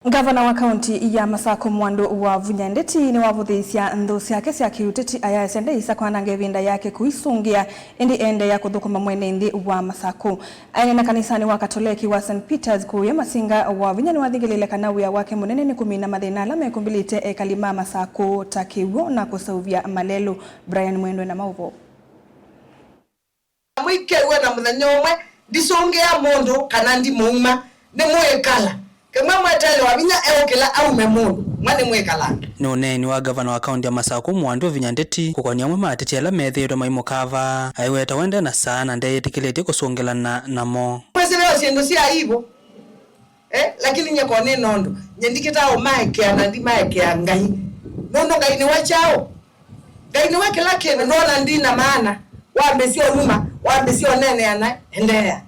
Gavana wa kaunti ya Masako Mwandu wa Vunyandeti ni wavuthisya nthu ciake cia kiuteti aya sende isa kwananga ivinda yake kuisungia indi ende ya kuthukuma mwene nthi wa Masako. Aina kanisani wa Katoliki wa St. Peter's kuya masinga wa Vunyani wathigilile kana wia wake munene ni kumina mathina ala mekumbilite ekalima Masako takiwo na kusauvia malelu. Brian Mwendwe na mauvo. Mwikewe na muthenya umwe ndisongea mundu kana ndi muuma ni mwekala kama mwatele wabinya eokela au memundu mwane mwekala ni uneni wa gavana wa kaunti ya Masako Mwandu wa Vunyandeti kukonia mwe matete ala methiro maimukava aiweta wende na sana ndeyetikilete kusongelana namo mweselewa siendo sia hivyo lakini nyekone nondo nyendikita o maekea na ndi maekea ngai nondo ngai ni wachao ngai ni wakela kene nona ndi na maana wambesio luma wambesio nene ana endea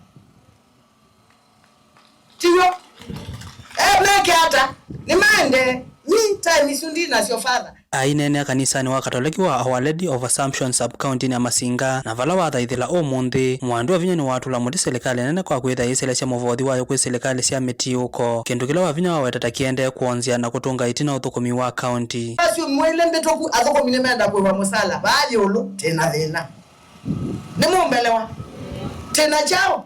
tiyo meke hata ni mande mi time isundi na sio father ainene kanisani wa Katoliki wa Our Lady of Assumption sub-county na Masinga na vala wathaithila umuthi Mwandu wa Vunyani watula muthi serikali nene kwa kwitha isele cia muvothi wayo kwi serikali cia mitiuko kindu kila wa Vunya waweta kiende kuonzia na kutunga itina uthukumi wa county basi mwele mbetoku athukumi nemenda kwa musala baje ulu tena thina nimumbelewa tena chao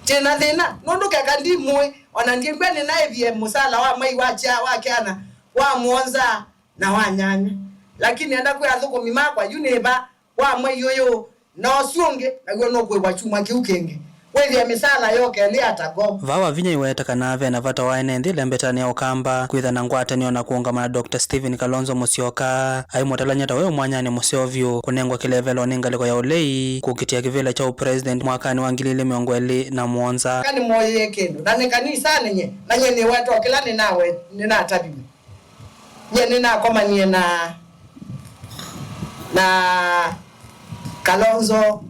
tena thina nundu kakandi mwe ona ndiengwene naye vie musala wa mai wacha wakiana wa muonza na wanyanya lakini enda kwa thukumi makwa yuneba wa mai yoyo na osunge na gono kwe wachuma kiukenge wewe misala yoke ali atago vawa Vinya iweta kanave na vata waene nthi lembetani ya ukamba kwitha na ngwatanio na kuungama na Dr. Stephen Kalonzo Musyoka ai mutalanyata wewe mwanyani Musyovyu kunengwa kilevelo ningaliko ya ulei kukitia kivile cha president mwakani wa 2021 kani moye kendo na kanisa nenye na nyene watu okilani nawe nina tabibu nyene na koma nyene na Kalonzo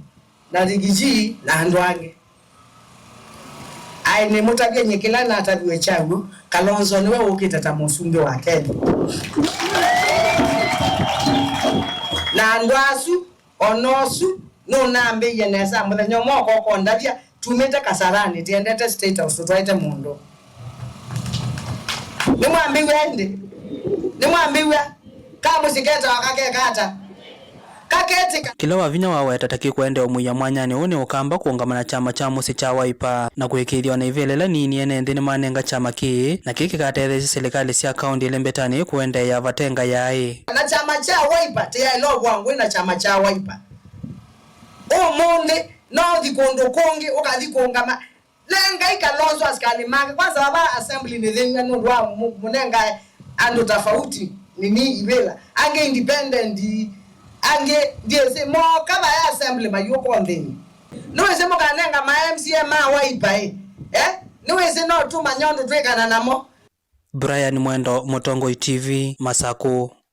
na Rigiji na Ndwange aine mutabye nyekela na atabiwe changu Kalonzo niwe ukitata musumbe wa Kenya na Ndwasu onosu no nambe yenesa muthenya moko kondavya tumete Kasarani tiendete state house twaite mundu nimwambiwe kama siketa wakakekata kaketika kila wa Vinya waweta taki kuende umuya mwanyani une ukamba kuungama na chama cha musi cha Wiper na kuikithio na ivelela nini ene nthini manenga chama ki na kiki katethesi serikali cia kaunti lembetani kuende ya vatenga yae na chama cha Wiper tia ilo wangu na chama cha Wiper monde no dikondo kongi ukathi kuungama lenga Kalonzo askali manga kwanza baba assembly ni thenga no wa munenga ando tofauti nini ibela ange independent ange ndiese mo kaba ya assembly mayuko ndeni niwese mo kanenga ma MCA ma Wiper niwese no tu manyondo twekana namo Brian Mwendo, Motongoi TV, Masako.